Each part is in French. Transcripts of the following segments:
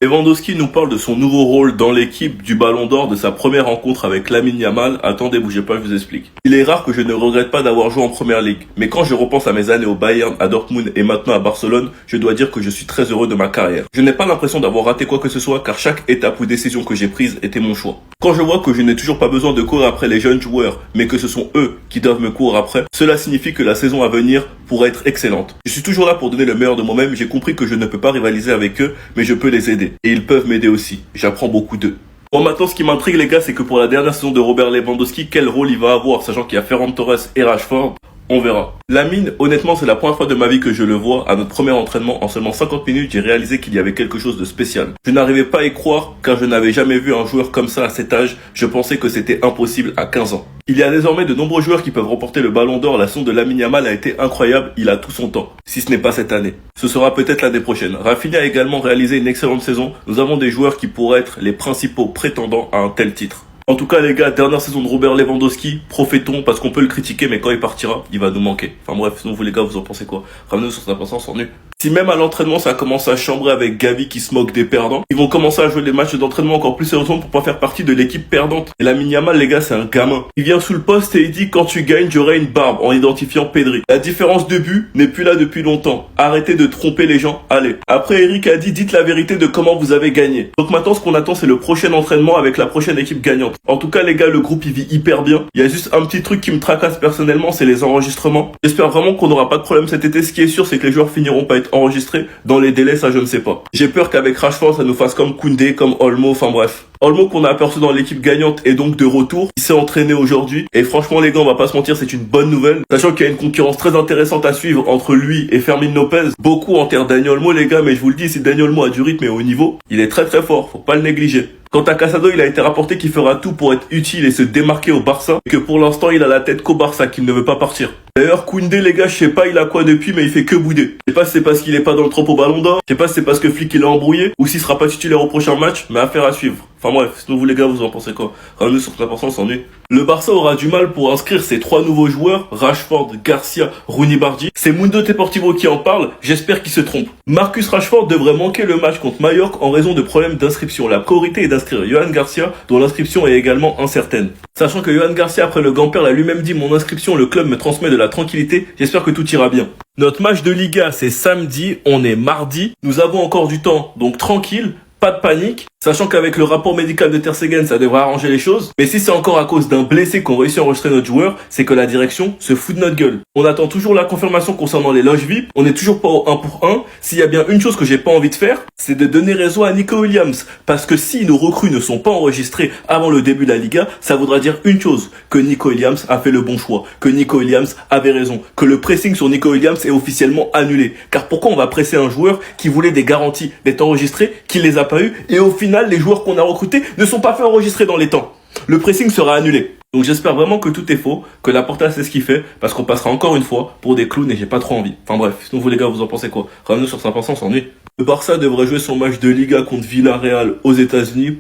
Lewandowski nous parle de son nouveau rôle dans l'équipe, du Ballon d'Or, de sa première rencontre avec Lamine Yamal. Attendez, bougez pas, je vous explique. Il est rare que je ne regrette pas d'avoir joué en Première Ligue, mais quand je repense à mes années au Bayern, à Dortmund et maintenant à Barcelone, je dois dire que je suis très heureux de ma carrière. Je n'ai pas l'impression d'avoir raté quoi que ce soit, car chaque étape ou décision que j'ai prise était mon choix. Quand je vois que je n'ai toujours pas besoin de courir après les jeunes joueurs, mais que ce sont eux qui doivent me courir après, cela signifie que la saison à venir pourrait être excellente. Je suis toujours là pour donner le meilleur de moi-même, j'ai compris que je ne peux pas rivaliser avec eux, mais je peux les aider. Et ils peuvent m'aider aussi. J'apprends beaucoup d'eux. Bon, maintenant, ce qui m'intrigue, les gars, c'est que pour la dernière saison de Robert Lewandowski, quel rôle il va avoir, sachant qu'il y a Ferran Torres et Rashford. On verra. Lamine, honnêtement, c'est la première fois de ma vie que je le vois. À notre premier entraînement, en seulement 50 minutes, j'ai réalisé qu'il y avait quelque chose de spécial. Je n'arrivais pas à y croire, car je n'avais jamais vu un joueur comme ça à cet âge. Je pensais que c'était impossible à 15 ans. Il y a désormais de nombreux joueurs qui peuvent remporter le Ballon d'Or. La saison de Lamine Yamal a été incroyable. Il a tout son temps. Si ce n'est pas cette année. Ce sera peut-être l'année prochaine. Rafinha a également réalisé une excellente saison. Nous avons des joueurs qui pourraient être les principaux prétendants à un tel titre. En tout cas, les gars, dernière saison de Robert Lewandowski, profitons, parce qu'on peut le critiquer, mais quand il partira, il va nous manquer. Enfin bref, sinon vous les gars, vous en pensez quoi? Ramenez-nous sur sa pensée en nu. Si même à l'entraînement, ça commence à chambrer avec Gavi qui se moque des perdants, ils vont commencer à jouer des matchs d'entraînement encore plus sérieusement pour pas faire partie de l'équipe perdante. Et Lamine Yamal, les gars, c'est un gamin. Il vient sous le poste et il dit quand tu gagnes, j'aurai une barbe en identifiant Pedri. La différence de but n'est plus là depuis longtemps. Arrêtez de tromper les gens. Allez. Après, Eric a dit dites la vérité de comment vous avez gagné. Donc maintenant, ce qu'on attend, c'est le prochain entraînement avec la prochaine équipe gagnante. En tout cas, les gars, le groupe il vit hyper bien. Il y a juste un petit truc qui me tracasse personnellement, c'est les enregistrements. J'espère vraiment qu'on n'aura pas de problème cet été. Ce qui est sûr, c'est que les joueurs finiront par être enregistrés. Dans les délais, ça je ne sais pas. J'ai peur qu'avec Rashford, ça nous fasse comme Koundé, comme Olmo, enfin bref. Olmo qu'on a aperçu dans l'équipe gagnante est donc de retour. Il s'est entraîné aujourd'hui. Et franchement les gars, on va pas se mentir, c'est une bonne nouvelle. Sachant qu'il y a une concurrence très intéressante à suivre entre lui et Fermin Lopez. Beaucoup enterrent Dani Olmo les gars, mais je vous le dis, si Dani Olmo a du rythme et au niveau, il est très très fort, faut pas le négliger. Quant à Casado, il a été rapporté qu'il fera tout pour être utile et se démarquer au Barça. Et que pour l'instant, il a la tête qu'au Barça, qu'il ne veut pas partir. D'ailleurs, Koundé, les gars, je sais pas il a quoi depuis, mais il fait que bouder. Je sais pas si c'est parce qu'il est pas dans le trop au Ballon d'Or, je sais pas si c'est parce que Flick il l'a embrouillé, ou s'il sera pas titulaire au prochain match, mais affaire à suivre. Enfin bref, sinon vous les gars, vous en pensez quoi? Ramenez sur 3%, s'ennuie. Le Barça aura du mal pour inscrire ses 3 nouveaux joueurs, Rashford, Garcia, Rooney Bardi. C'est Mundo Deportivo qui en parle, j'espère qu'il se trompe. Marcus Rashford devrait manquer le match contre Mallorca en raison de problèmes d'inscription. La priorité est d'inscrire Yohan Garcia, dont l'inscription est également incertaine. Sachant que Yohan Garcia, après le Gamper, l'a lui-même dit, mon inscription, le club me transmet de la tranquillité, j'espère que tout ira bien. Notre match de Liga, c'est samedi, on est mardi, nous avons encore du temps, donc tranquille. Pas de panique, sachant qu'avec le rapport médical de Ter Stegen, ça devrait arranger les choses. Mais si c'est encore à cause d'un blessé qu'on réussit à enregistrer notre joueur, c'est que la direction se fout de notre gueule. On attend toujours la confirmation concernant les loges VIP. On n'est toujours pas au 1 pour 1. S'il y a bien une chose que j'ai pas envie de faire, c'est de donner raison à Nico Williams. Parce que si nos recrues ne sont pas enregistrées avant le début de la Liga, ça voudra dire une chose, que Nico Williams a fait le bon choix, que Nico Williams avait raison, que le pressing sur Nico Williams est officiellement annulé. Car pourquoi on va presser un joueur qui voulait des garanties d'être enregistré, qui les a pas eu, et au final, les joueurs qu'on a recrutés ne sont pas fait enregistrer dans les temps. Le pressing sera annulé. Donc j'espère vraiment que tout est faux, que Laporta sait ce qu'il fait, parce qu'on passera encore une fois pour des clowns et j'ai pas trop envie. Enfin bref, sinon vous les gars, vous en pensez quoi? Ramenez sur 5%, on s'ennuie. Le Barça devrait jouer son match de Liga contre Villarreal aux États-Unis.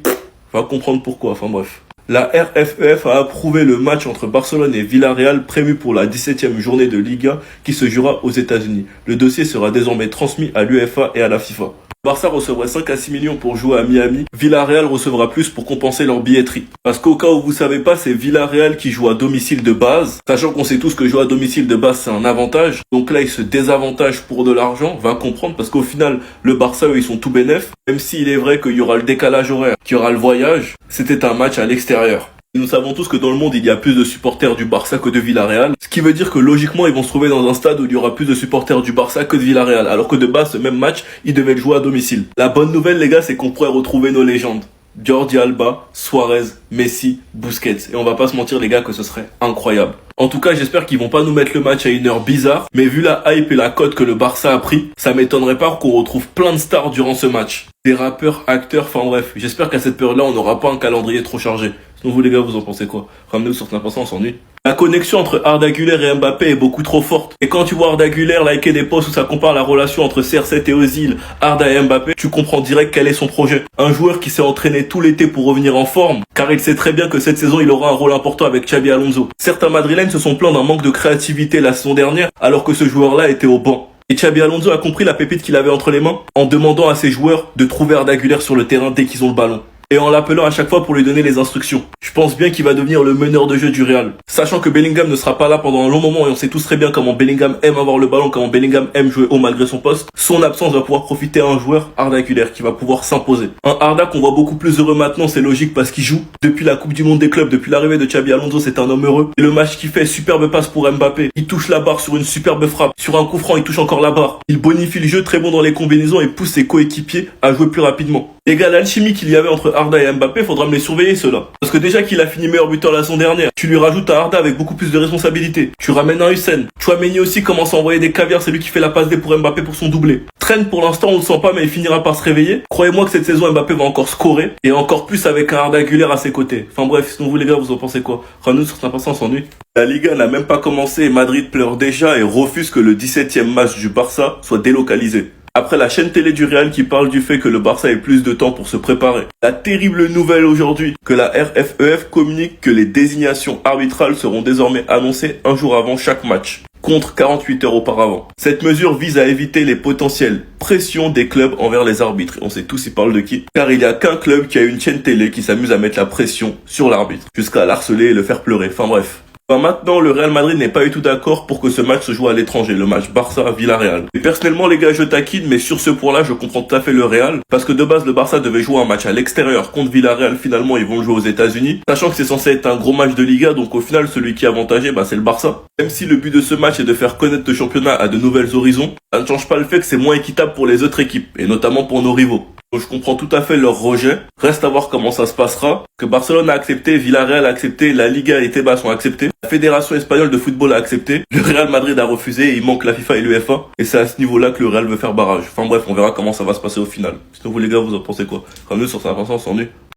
Va comprendre pourquoi, enfin bref. La RFEF a approuvé le match entre Barcelone et Villarreal prévu pour la 17e journée de Liga qui se jouera aux États-Unis. Le dossier sera désormais transmis à l'UEFA et à la FIFA. Barça recevrait 5 à 6 millions pour jouer à Miami. Villarreal recevra plus pour compenser leur billetterie. Parce qu'au cas où vous savez pas, c'est Villarreal qui joue à domicile de base. Sachant qu'on sait tous que jouer à domicile de base, c'est un avantage. Donc là, ils se désavantagent pour de l'argent. Va comprendre parce qu'au final, le Barça, eux, ils sont tout bénef. Même s'il est vrai qu'il y aura le décalage horaire, qu'il y aura le voyage, c'était un match à l'extérieur. Nous savons tous que dans le monde, il y a plus de supporters du Barça que de Villarreal. Ce qui veut dire que logiquement, ils vont se trouver dans un stade où il y aura plus de supporters du Barça que de Villarreal. Alors que de base, ce même match, ils devaient le jouer à domicile. La bonne nouvelle, les gars, c'est qu'on pourrait retrouver nos légendes. Jordi Alba, Suarez, Messi, Busquets. Et on va pas se mentir, les gars, que ce serait incroyable. En tout cas, j'espère qu'ils vont pas nous mettre le match à une heure bizarre. Mais vu la hype et la cote que le Barça a pris, ça m'étonnerait pas qu'on retrouve plein de stars durant ce match. Des rappeurs, acteurs, enfin bref. J'espère qu'à cette période-là, on n'aura pas un calendrier trop chargé. Sinon vous les gars, vous en pensez quoi? Ramenez-vous sur 5%, on s'ennuie. La connexion entre Arda Güler et Mbappé est beaucoup trop forte. Et quand tu vois Arda Güler liker des posts où ça compare la relation entre CR7 et Ozil, Arda et Mbappé, tu comprends direct quel est son projet. Un joueur qui s'est entraîné tout l'été pour revenir en forme, car il sait très bien que cette saison il aura un rôle important avec Xabi Alonso. Certains Madrilènes se sont plaints d'un manque de créativité la saison dernière, alors que ce joueur-là était au banc. Et Xabi Alonso a compris la pépite qu'il avait entre les mains en demandant à ses joueurs de trouver Arda Güler sur le terrain dès qu'ils ont le ballon. Et en l'appelant à chaque fois pour lui donner les instructions. Je pense bien qu'il va devenir le meneur de jeu du Real. Sachant que Bellingham ne sera pas là pendant un long moment et on sait tous très bien comment Bellingham aime avoir le ballon, comment Bellingham aime jouer haut malgré son poste. Son absence va pouvoir profiter à un joueur, Arda Güler, qui va pouvoir s'imposer. Un Arda qu'on voit beaucoup plus heureux maintenant, c'est logique parce qu'il joue. Depuis la Coupe du Monde des clubs, depuis l'arrivée de Xabi Alonso, c'est un homme heureux. Et le match qu'il fait, superbe passe pour Mbappé. Il touche la barre sur une superbe frappe. Sur un coup franc, il touche encore la barre. Il bonifie le jeu, très bon dans les combinaisons et pousse ses coéquipiers à jouer plus rapidement. Les gars, l'alchimie qu'il y avait entre Arda et Mbappé, faudra me les surveiller ceux-là. Parce que déjà qu'il a fini meilleur buteur la saison dernière, tu lui rajoutes un Arda avec beaucoup plus de responsabilités. Tu ramènes un Hussein. Chouameni aussi commence à envoyer des caviars, c'est lui qui fait la passe D pour Mbappé pour son doublé. Trent pour l'instant on le sent pas mais il finira par se réveiller. Croyez-moi que cette saison Mbappé va encore scorer et encore plus avec un Arda Güler à ses côtés. Enfin bref, sinon vous les gars vous en pensez quoi? Ramenez sur Saint-Vincent, on s'ennuie. La Liga n'a même pas commencé et Madrid pleure déjà et refuse que le 17e match du Barça soit délocalisé. Après la chaîne télé du Real qui parle du fait que le Barça ait plus de temps pour se préparer. La terrible nouvelle aujourd'hui que la RFEF communique que les désignations arbitrales seront désormais annoncées un jour avant chaque match, contre 48 heures auparavant. Cette mesure vise à éviter les potentielles pressions des clubs envers les arbitres. On sait tous ils parlent de qui. Car il n'y a qu'un club qui a une chaîne télé qui s'amuse à mettre la pression sur l'arbitre, jusqu'à l'harceler et le faire pleurer. Enfin bref. Maintenant, le Real Madrid n'est pas du tout d'accord pour que ce match se joue à l'étranger, le match Barça-Villarreal. Et personnellement, les gars, je taquine, mais sur ce point-là, je comprends tout à fait le Real, parce que de base, le Barça devait jouer un match à l'extérieur contre Villarreal, finalement, ils vont jouer aux États-Unis, sachant que c'est censé être un gros match de Liga, donc au final, celui qui est avantagé, c'est le Barça. Même si le but de ce match est de faire connaître le championnat à de nouvelles horizons, ça ne change pas le fait que c'est moins équitable pour les autres équipes, et notamment pour nos rivaux. Donc je comprends tout à fait leur rejet. Reste à voir comment ça se passera. Que Barcelone a accepté, Villarreal a accepté, la Liga et Tebas ont accepté. La Fédération espagnole de football a accepté. Le Real Madrid a refusé et il manque la FIFA et l'UEFA. Et c'est à ce niveau-là que le Real veut faire barrage. Enfin bref, on verra comment ça va se passer au final. Sinon vous les gars, vous en pensez quoi? Comme nous sur Saint-Vincent, on s'ennuie.